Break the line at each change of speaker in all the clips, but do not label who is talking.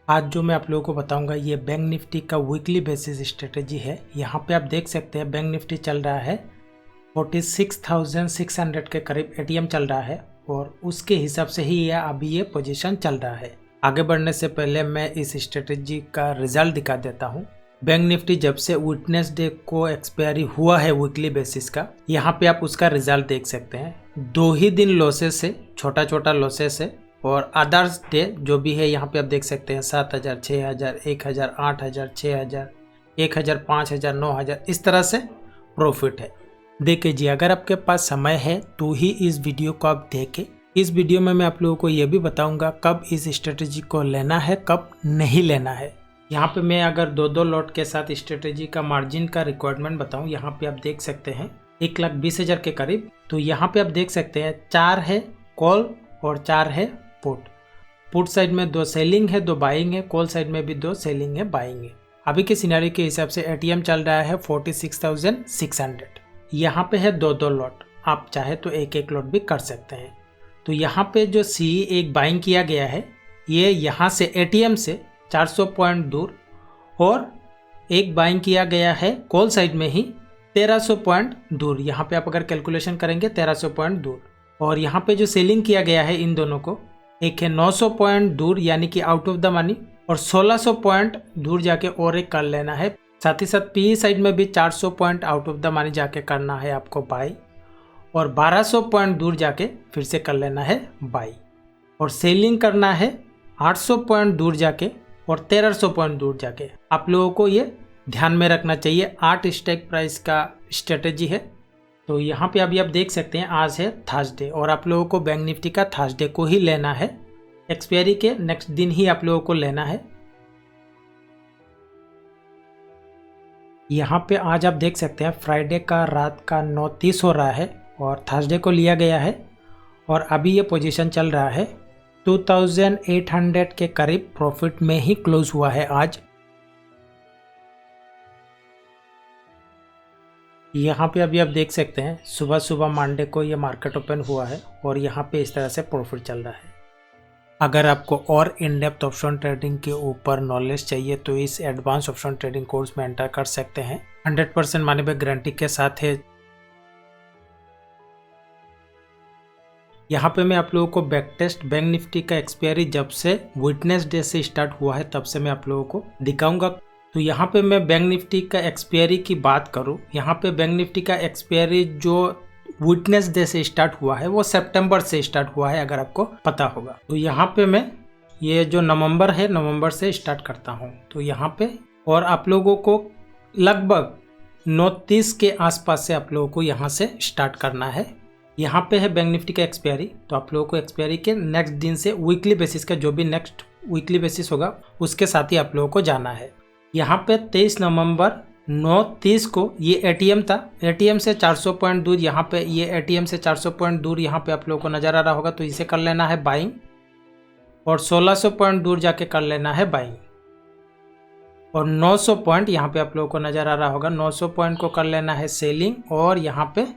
आज जो मैं आप लोगों को बताऊंगा ये बैंक निफ्टी का वीकली बेसिस स्ट्रेटेजी है। यहाँ पे आप देख सकते हैं बैंक निफ्टी चल रहा है 46,600 के करीब एटीएम चल रहा है और उसके हिसाब से ही अभी ये पोजीशन चल रहा है। आगे बढ़ने से पहले मैं इस स्ट्रेटेजी का रिजल्ट दिखा देता हूँ। बैंक निफ्टी जब से वेडनेसडे को एक्सपायरी हुआ है वीकली बेसिस का, यहाँ पे आप उसका रिजल्ट देख सकते हैं। 2 ही दिन लॉसेस है, छोटा छोटा लॉसेस है और अदर्स डे जो भी है यहाँ पे आप देख सकते हैं 7,000, 6,000, 1,000, 8,000, 6,000, 1,000, 5,000, 9,000 इस तरह से प्रॉफिट है। देखिए जी, अगर आपके पास समय है तो ही इस वीडियो को आप देखें। इस वीडियो में मैं आप लोगों को ये भी बताऊंगा कब इस स्ट्रेटेजी को लेना है, कब नहीं लेना है। यहाँ पे मैं अगर 2 लॉट के साथ स्ट्रेटेजी का मार्जिन का रिक्वायरमेंट बताऊं, यहाँ पे आप देख सकते हैं 1,20,000 के करीब। तो यहाँ पे आप देख सकते हैं 4 है कॉल और 4 है पुट साइड में 2 सेलिंग है, 2 बाइंग है, कॉल साइड में भी 2 सेलिंग है, बाइंग है। अभी के सिनेरियो के हिसाब से एटीएम चल रहा है 46,600। यहाँ पे है 2 लॉट, आप चाहे तो एक लॉट भी कर सकते हैं। तो यहाँ पे जो सी एक बाइंग किया गया है, ये यहाँ से एटीएम से 400 पॉइंट दूर और एक बाइंग किया गया है कॉल साइड में ही 1300 पॉइंट दूर। यहाँ पे आप अगर कैलकुलेशन करेंगे 1300 पॉइंट दूर। और यहाँ पे जो सेलिंग किया गया है इन दोनों को, एक है 900 पॉइंट दूर यानी कि आउट ऑफ द मनी, और 1600 पॉइंट दूर जाके और एक कर लेना है। साथ ही साथ पी साइड में भी 400 point out of the money जाके करना है आपको बाई, और 1200 पॉइंट दूर जाके फिर से कर लेना है बाई, और सेलिंग करना है 800 पॉइंट दूर जाके और 1300 पॉइंट दूर जाके। आप लोगों को ये ध्यान में रखना चाहिए। 8 स्ट्राइक प्राइस का स्ट्रेटेजी है। तो यहाँ पे अभी आप देख सकते हैं आज है थर्सडे और आप लोगों को बैंक निफ्टी का थर्सडे को ही लेना है। एक्सपायरी के नेक्स्ट दिन ही आप लोगों को लेना है। यहाँ पे आज आप देख सकते हैं फ्राइडे का रात का 9:30 हो रहा है और थर्सडे को लिया गया है और अभी ये पोजीशन चल रहा है 2,800 के करीब प्रॉफिट में ही क्लोज हुआ है आज। यहाँ पे अभी आप देख सकते हैं सुबह सुबह मंडे को ये मार्केट ओपन हुआ है और यहाँ पे इस तरह से प्रॉफिट चल रहा है। अगर आपको और इन डेप्थ ऑप्शन ट्रेडिंग के ऊपर नॉलेज चाहिए तो इस एडवांस ऑप्शन ट्रेडिंग कोर्स में एंटर कर सकते हैं। 100% मनी बैक गारंटी के साथ है। यहाँ पे मैं आप लोगों को बैक टेस्ट बैंक निफ्टी का एक्सपायरी जब से वेडनेसडे से स्टार्ट हुआ है तब से मैं आप लोगों को दिखाऊंगा। तो यहाँ पे मैं बैंक निफ्टी का एक्सपायरी की बात करूँ, यहाँ पे बैंक निफ्टी का एक्सपायरी जो वेडनेसडे से स्टार्ट हुआ है वो सितंबर से स्टार्ट हुआ है, अगर आपको पता होगा। तो यहाँ पे मैं ये जो नवंबर है, नवंबर से स्टार्ट करता हूँ। तो यहाँ पे और आप लोगों को लगभग 9:30 के आसपास से आप लोगों को यहाँ से स्टार्ट करना है। यहाँ पे है बैंक निफ्टी का एक्सपायरी। तो आप लोगों को एक्सपायरी के नेक्स्ट दिन से वीकली बेसिस का जो भी नेक्स्ट वीकली बेसिस होगा उसके साथ ही आप लोगों को जाना है। यहाँ पे 23 नवंबर 9:30 को ये एटीएम था। एटीएम से 400 पॉइंट दूर, यहाँ पे ये एटीएम से 400 पॉइंट दूर यहाँ पे आप लोगों को नजर आ रहा होगा। तो इसे कर लेना है बाइंग और 1600 पॉइंट दूर जाके कर लेना है बाइंग, और 900 पॉइंट यहाँ पे आप लोगों को नजर आ रहा होगा। 900 पॉइंट को कर लेना है सेलिंग और यहाँ पे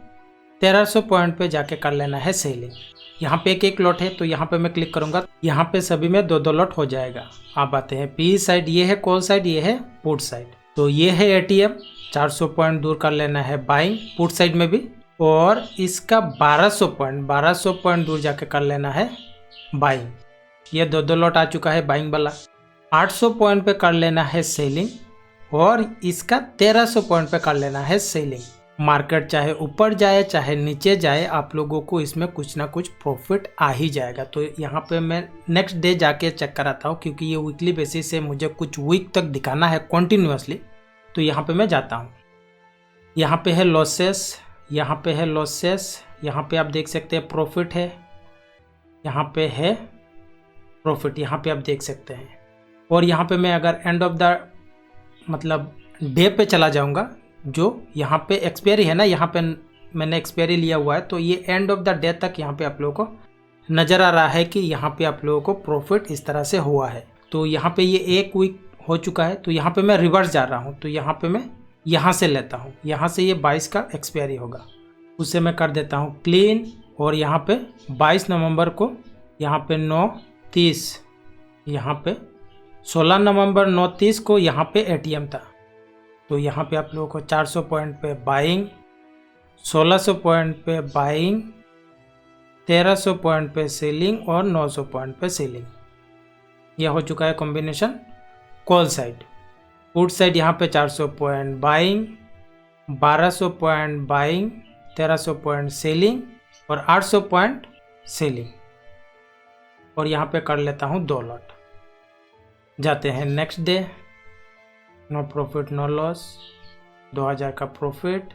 1300 पॉइंट पे जाके कर लेना है सेलिंग। यहाँ पे एक लॉट है तो यहाँ पे मैं क्लिक करूंगा, यहाँ पे सभी में 2 लॉट हो जाएगा। आप आते हैं पी साइड, ये है कॉल साइड, ये है पुट साइड। तो ये है एटीएम, 400 पॉइंट दूर कर लेना है बाइंग पुट साइड में भी, और इसका 1200 पॉइंट दूर जाके कर लेना है बाइंग। ये 2 लॉट आ चुका है बाइंग वाला। 800 पॉइंट पे कर लेना है सेलिंग और इसका 1300 पॉइंट पे कर लेना है सेलिंग। मार्केट चाहे ऊपर जाए चाहे नीचे जाए, आप लोगों को इसमें कुछ ना कुछ प्रॉफिट आ ही जाएगा। तो यहाँ पे मैं नेक्स्ट डे जाके चेक कराता हूँ, क्योंकि ये वीकली बेसिस से मुझे कुछ वीक तक दिखाना है कंटिन्यूअसली। तो यहाँ पे मैं जाता हूँ। यहाँ पे है लॉसेस, यहाँ पे है लॉसेस, यहाँ पे आप देख सकते हैं प्रॉफिट है, यहाँ पे है प्रॉफिट, यहाँ पे आप देख सकते हैं। और यहाँ पे मैं अगर एंड ऑफ द मतलब डे पे चला जाऊँगा, जो यहाँ पे एक्सपायरी है ना, यहाँ पे मैंने एक्सपायरी लिया हुआ है, तो ये एंड ऑफ द डे तक यहाँ पे आप लोगों को नज़र आ रहा है कि यहाँ पे आप लोगों को प्रॉफिट इस तरह से हुआ है। तो यहाँ पे ये 1 वीक हो चुका है। तो यहाँ पे मैं रिवर्स जा रहा हूँ। तो यहाँ पे मैं यहाँ से लेता हूँ, यहाँ से ये 22 का एक्सपायरी होगा, उसे मैं कर देता हूँ क्लीन। और यहाँ पे 22 नवंबर को यहाँ पे 9:30 यहाँ पे 16 नवंबर 9:30 को यहाँ पे एटीएम था। तो यहाँ पे आप लोगों को 400 पॉइंट पे बाइंग, 1600 पॉइंट पे बाइंग, 1300 पॉइंट पे सेलिंग और 900 पॉइंट पे सेलिंग। यह हो चुका है combination call side. Put side यहाँ पे 400 point buying, 1200 point buying, 1300 point selling और 800 पॉइंट सेलिंग। और यहाँ पे कर लेता हूँ 2 लॉट। जाते हैं next day, no profit no loss, 2000 का प्रॉफिट,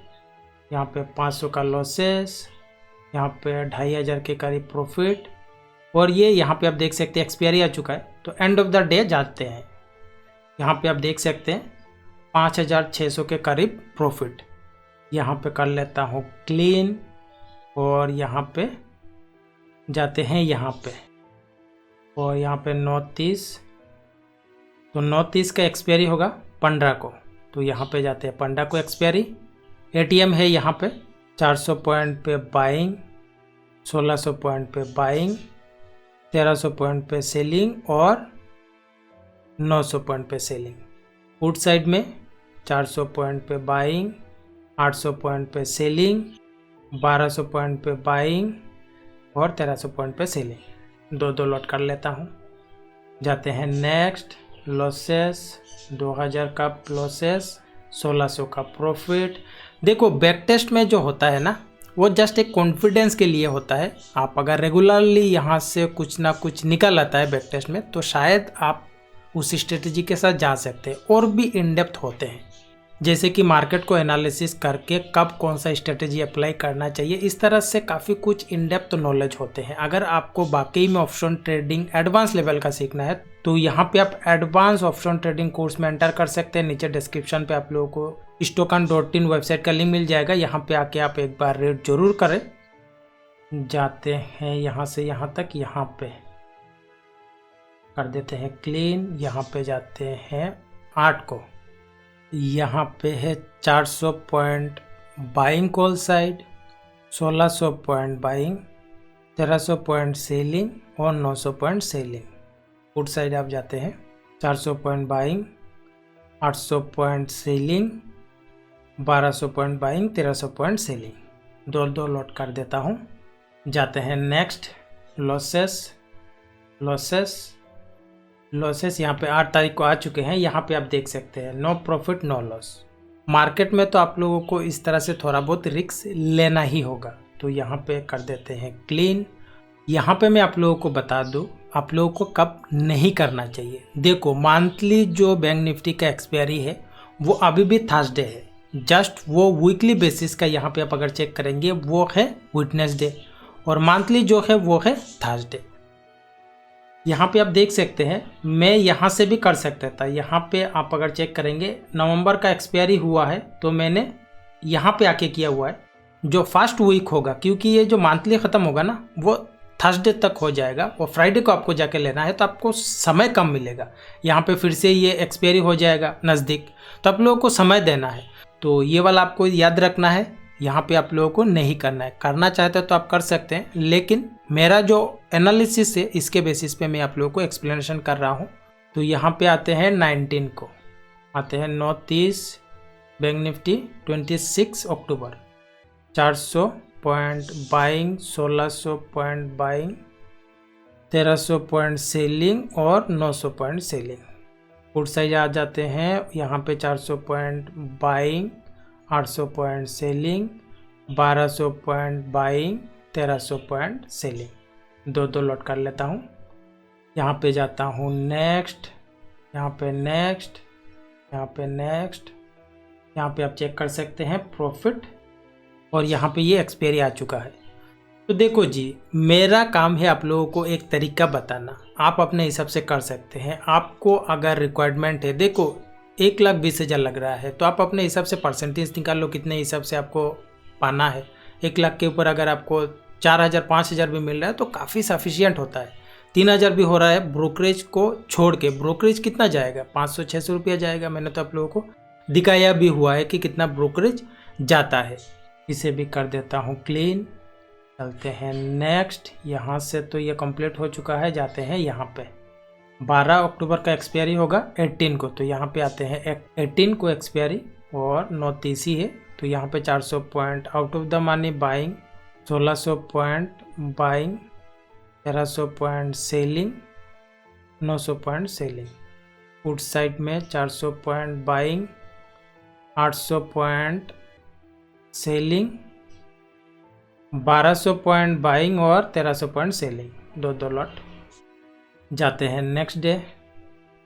यहाँ पे 500 का लॉसेस, यहाँ पे 2500 के करीब प्रॉफिट। और ये यहाँ पे आप देख सकते हैं एक्सपायरी आ चुका है। तो एंड ऑफ द डे जाते हैं, यहाँ पे आप देख सकते हैं 5600 के करीब प्रॉफिट। यहाँ पे कर लेता हूँ क्लीन और यहाँ पे जाते हैं यहाँ पे, और यहाँ पे 9:30, तो 9:30 का एक्सपायरी होगा 15 को। तो यहाँ पे जाते हैं 15 को एक्सपायरी। एटीएम है यहाँ पे 400 पॉइंट पे बाइंग, 1600 पॉइंट पे बाइंग, 1300 पॉइंट पे सेलिंग और 900 पॉइंट पे सेलिंग। पुट साइड में 400 पॉइंट पे बाइंग, 800 पॉइंट पे सेलिंग, 1200 पॉइंट पे बाइंग और 1300 पॉइंट पे सेलिंग। 2 लॉट कर लेता हूँ। जाते हैं नेक्स्ट, लॉसेस, 2000 का लॉसेस, 1600 का प्रॉफिट। देखो बैक टेस्ट में जो होता है ना, वो जस्ट एक कॉन्फिडेंस के लिए होता है। आप अगर रेगुलरली यहाँ से कुछ ना कुछ निकल आता है बैक टेस्ट में, तो शायद आप उस स्ट्रेटजी के साथ जा सकते हैं। और भी इन डेप्थ होते हैं, जैसे कि मार्केट को एनालिसिस करके कब कौन सा स्ट्रेटजी अप्लाई करना चाहिए, इस तरह से काफ़ी कुछ इन डेप्थ नॉलेज होते हैं। अगर आपको वाकई में ऑप्शन ट्रेडिंग एडवांस लेवल का सीखना है, तो यहाँ पे आप एडवांस ऑप्शन ट्रेडिंग कोर्स में एंटर कर सकते हैं। नीचे डिस्क्रिप्शन पे आप लोगों को stokan.in वेबसाइट का लिंक मिल जाएगा। यहाँ पे आके आप एक बार रीड जरूर करें। जाते हैं यहाँ से यहाँ तक, यहाँ पे कर देते हैं क्लीन। यहाँ पे जाते हैं 8 को, यहाँ पे है 400 point buying call side, 1600 point buying, 1300 point selling और 900 पॉइंट सेलिंग। पुट साइड आप जाते हैं 400 point buying, 800 point selling, 1200 point buying, 1300 point selling. 2 lot कर देता हूँ। जाते हैं नेक्स्ट, लॉसेस, यहाँ पे 8 तारीख को आ चुके हैं। यहाँ पे आप देख सकते हैं no profit no loss. Market में तो आप लोगों को इस तरह से थोड़ा बहुत रिस्क लेना ही होगा। तो यहाँ पे कर देते हैं क्लीन। यहाँ पे मैं आप लोगों को बता दूँ आप लोगों को कब नहीं करना चाहिए। देखो मंथली जो बैंक निफ्टी का एक्सपायरी है वो अभी भी थर्सडे है, जस्ट वो वीकली बेसिस का यहाँ पे आप अगर चेक करेंगे वो है वेडनेसडे, और मंथली जो है वो है थर्सडे। यहाँ पे आप देख सकते हैं मैं यहाँ से भी कर सकता था। यहाँ पे आप अगर चेक करेंगे नवंबर का एक्सपायरी हुआ है, तो मैंने यहाँ पे आके किया हुआ है। जो फर्स्ट वीक होगा, क्योंकि ये जो मंथली ख़त्म होगा ना वो थर्सडे तक हो जाएगा, और फ्राइडे को आपको जाके लेना है, तो आपको समय कम मिलेगा। यहाँ पे फिर से ये एक्सपायरी हो जाएगा नज़दीक, तो आप लोगों को समय देना है। तो ये वाला आपको याद रखना है, यहाँ पे आप लोगों को नहीं करना है। करना चाहते हो तो आप कर सकते हैं, लेकिन मेरा जो एनालिसिस है इसके बेसिस पे मैं आप लोगों को एक्सप्लेनेशन कर रहा हूँ। तो यहाँ पे आते हैं 19 को, आते हैं 9:30 बैंक निफ्टी 26 अक्टूबर, 400 point buying, 1600 point buying, 1300 point selling और 900 पॉइंट सेलिंग। पुट साइज आ जाते हैं यहाँ पे 400 point buying, 800 point selling, 1200 point buying, 1300 point selling. 2 lot कर लेता हूँ। यहाँ पे जाता हूँ नेक्स्ट, यहाँ पे नेक्स्ट, यहाँ पे नेक्स्ट। यहाँ पे आप चेक कर सकते हैं प्रॉफिट, और यहाँ पे ये एक्सपायरी आ चुका है। तो देखो जी, मेरा काम है आप लोगों को एक तरीका बताना, आप अपने हिसाब से कर सकते हैं। आपको अगर रिक्वायरमेंट है, देखो 1,20,000 लग रहा है, तो आप अपने हिसाब से परसेंटेज निकाल लो कितने हिसाब से आपको पाना है। 1 लाख के ऊपर अगर आपको 4,000 5,000 भी मिल रहा है तो काफ़ी सफिशियंट होता है। 3,000 भी हो रहा है ब्रोकरेज को छोड़ के। ब्रोकरेज कितना जाएगा? 500-600 रुपया जाएगा। मैंने तो आप लोगों को दिखाया भी हुआ है कि कितना ब्रोकरेज जाता है। इसे भी कर देता हूँ क्लीन। चलते हैं नेक्स्ट। यहाँ से तो ये कंप्लीट हो चुका है, जाते हैं यहाँ पे। 12 अक्टूबर का एक्सपायरी होगा 18 को, तो यहाँ पे आते हैं 18 को एक्सपायरी और 9:30 है, तो यहाँ पे 400 point out of the money buying, 1600 point buying, 1300 point selling, 900 point selling. Put side में 400 point buying, 800 point selling, 1200 point buying और 1300 पॉइंट सेलिंग, दो लॉट। जाते हैं नेक्स्ट डे,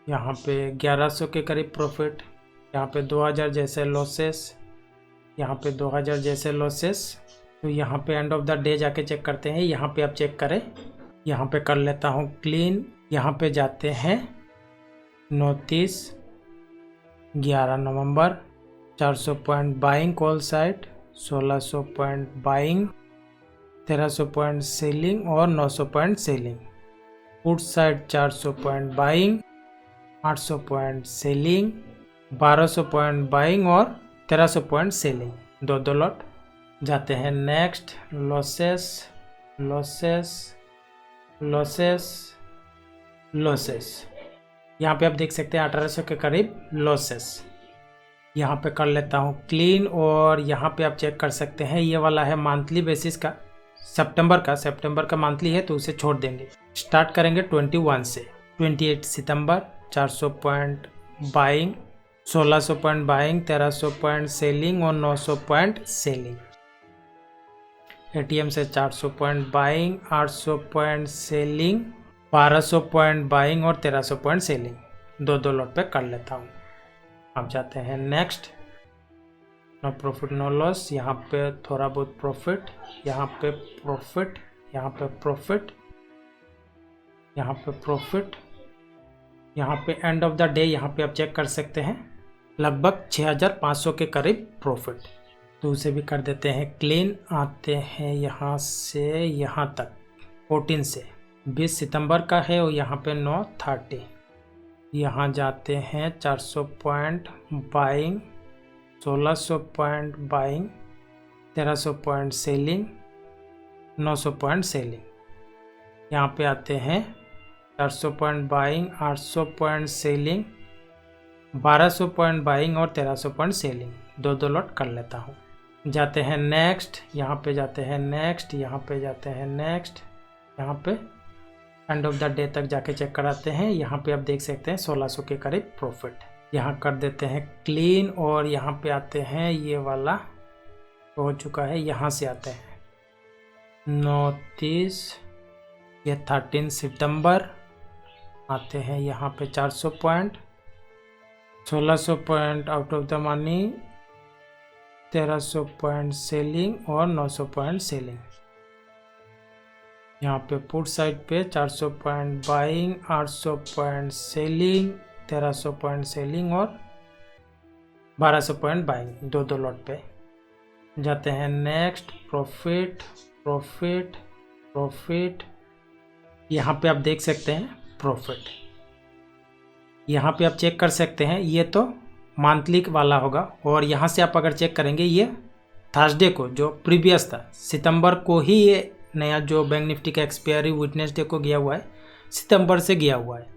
यहाँ पे 1100 के करीब प्रॉफिट, यहाँ पे 2000 जैसे लॉसेस, यहाँ पे 2000 जैसे लॉसेस। तो यहाँ पे एंड ऑफ द डे जाके चेक करते हैं। यहाँ पे आप चेक करें, यहाँ पे कर लेता हूँ क्लीन। यहाँ पे जाते हैं नोटिस 11 नवंबर, 400 point buying call side, 1600 point buying, 1300 point selling और 900 point selling. Put side 400 point buying, 800 point selling, 1200 point buying और 1300 पॉइंट सेलिंग, दो लॉट। जाते हैं next, losses losses losses losses. यहाँ पे आप देख सकते हैं 1800 के करीब लॉसेस। यहाँ पे कर लेता हूँ क्लीन और यहाँ पे आप चेक कर सकते हैं, ये वाला है मंथली बेसिस का, सितंबर का मंथली है तो उसे छोड़ देंगे। स्टार्ट करेंगे 21 से। 28 सितंबर, 400 point buying, 1600 point buying, 1300 point selling और 900 पॉइंट सेलिंग। एटीएम से 400 point buying, 800 point selling, 1200 point buying और 1300 पॉइंट सेलिंग, दो लॉट पे कर लेता हूँ। अब जाते हैं next, no profit no loss. यहाँ पे थोड़ा बहुत प्रॉफिट, यहाँ पे प्रॉफिट, यहाँ पे प्रॉफिट, यहाँ पे प्रॉफिट, यहाँ पे एंड ऑफ द डे। यहाँ पे आप चेक कर सकते हैं लगभग 6500 के करीब प्रॉफिट, तो उसे भी कर देते हैं क्लीन। आते हैं यहाँ से यहाँ तक 14 से 20 सितंबर का है और यहाँ पे 9:30। यहाँ जाते हैं 400 point buying, 1600 point buying, 1300 point selling, 900 point selling. यहाँ पे आते हैं 400 point buying, 800 point selling, 1200 point buying और 1300 पॉइंट सेलिंग, दो लॉट कर लेता हूँ। जाते हैं नेक्स्ट, यहाँ पे जाते हैं नेक्स्ट, यहाँ पे जाते हैं नेक्स्ट, यहाँ पे एंड ऑफ द डे तक जाके चेक कराते हैं। यहाँ पे आप देख सकते हैं 1600 के करीब प्रॉफिट। यहाँ कर देते हैं क्लीन और यहाँ पे आते हैं, ये वाला हो चुका है। यहाँ से आते हैं नोटिस, ये 13 सितंबर। आते हैं यहाँ पे 400 point, 1600 point out of the money, 1300 point selling और 900 पॉइंट सेलिंग। यहाँ पे पुट साइड पे 400 point buying, 800 point selling, 1300 point selling और 1200 पॉइंट बाइंग, दो लॉट पे। जाते हैं नेक्स्ट, प्रॉफिट प्रॉफिट प्रॉफिट। यहाँ पे आप देख सकते हैं प्रॉफिट। यहाँ पे आप चेक कर सकते हैं, ये तो मंथली वाला होगा और यहाँ से आप अगर चेक करेंगे, ये थर्सडे को जो प्रीवियस था सितंबर को ही ये नया जो बैंक निफ्टी का एक्सपायरी विटनेसडे को गया हुआ है, सितंबर से गया हुआ है।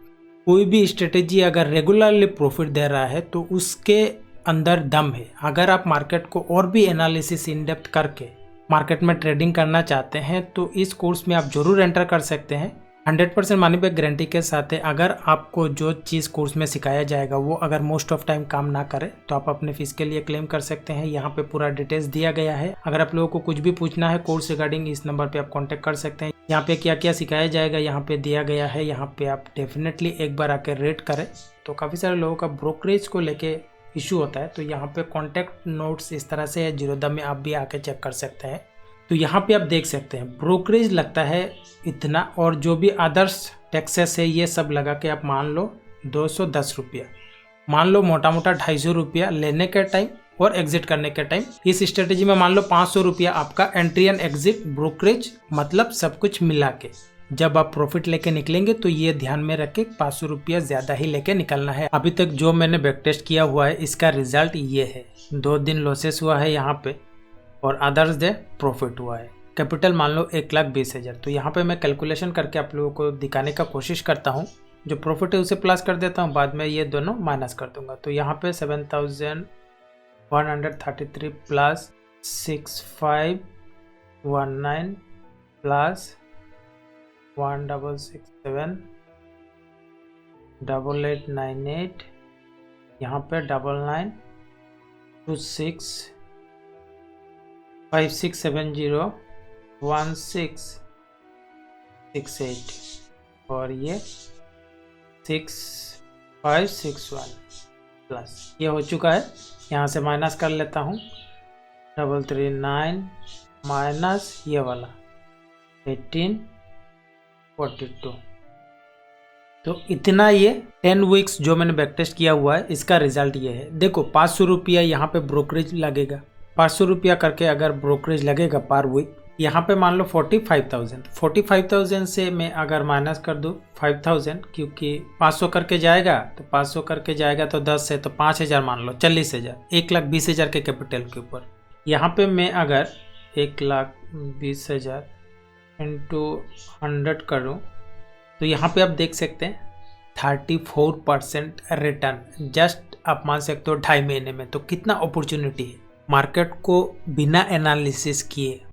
कोई भी स्ट्रेटेजी अगर रेगुलरली प्रॉफिट दे रहा है तो उसके अंदर दम है। अगर आप मार्केट को और भी एनालिसिस इन डेप्थ करके मार्केट में ट्रेडिंग करना चाहते हैं तो इस कोर्स में आप जरूर एंटर कर सकते हैं। 100% मनी बैक गारंटी के साथ है। अगर आपको जो चीज़ कोर्स में सिखाया जाएगा वो अगर मोस्ट ऑफ टाइम काम ना करे तो आप अपने फीस के लिए क्लेम कर सकते हैं। यहाँ पे पूरा डिटेल्स दिया गया है। अगर आप लोगों को कुछ भी पूछना है कोर्स रिगार्डिंग, इस नंबर पे आप कांटेक्ट कर सकते हैं। यहाँ पे क्या क्या सिखाया जाएगा यहाँ पे दिया गया है। यहाँ पे आप डेफिनेटली एक बार आके रेट करें। तो काफ़ी सारे लोगों का ब्रोकरेज को लेके इशू होता है, तो यहाँ पे कॉन्टैक्ट नोट्स इस तरह से है, जीरोधा में आप भी आके चेक कर सकते हैं। तो यहाँ पे आप देख सकते हैं ब्रोकरेज लगता है इतना, और जो भी अदर्स टैक्सेस है ये सब लगा के आप मान लो 210 रुपया, मान लो मोटा मोटा 250 रुपया लेने के टाइम और एग्जिट करने के टाइम। इस स्ट्रेटेजी में मान लो 500 रुपया आपका एंट्री एंड एग्जिट ब्रोकरेज, मतलब सब कुछ मिला के जब आप प्रॉफिट लेके निकलेंगे तो ये ध्यान में रख के 500 रुपया ज्यादा ही लेके निकलना है। अभी तक जो मैंने बैक टेस्ट किया हुआ है इसका रिजल्ट ये है। 2 दिन लॉसेस हुआ है यहाँ पे और अदर्स डे प्रॉफिट हुआ है। कैपिटल मान लो 1,20,000। तो यहाँ पे मैं कैलकुलेशन करके आप लोगों को दिखाने का कोशिश करता हूँ। जो प्रॉफिट है उसे प्लस कर देता हूँ, बाद में ये दोनों माइनस कर दूंगा। तो यहाँ पे 7133 प्लस 6519 प्लस 1667 8898, यहाँ पे 9926 5670 1668 और ये 6561 प्लस ये हो चुका है। यहाँ से माइनस कर लेता हूँ 339 माइनस ये वाला 1842। तो इतना ये 10 वीक्स जो मैंने बैक टेस्ट किया हुआ है इसका रिजल्ट ये है। देखो 500 रुपया यहाँ पे ब्रोकरेज लगेगा, 500 रुपया करके अगर ब्रोकरेज लगेगा पर वीक, यहाँ पे मान लो 45,000 से मैं अगर माइनस कर दूँ 5,000, क्योंकि 500 करके जाएगा तो 500 करके जाएगा तो 10 से तो 5,000 मान लो 40,000, 1,20,000 के कैपिटल के ऊपर। यहाँ पे मैं अगर 1,20,000 इंटू 100 करूँ तो यहाँ पे आप देख सकते हैं 34% रिटर्न जस्ट आप मान सकते हो 2.5 महीने में। तो कितना अपॉर्चुनिटी है, मार्केट को बिना एनालिसिस किए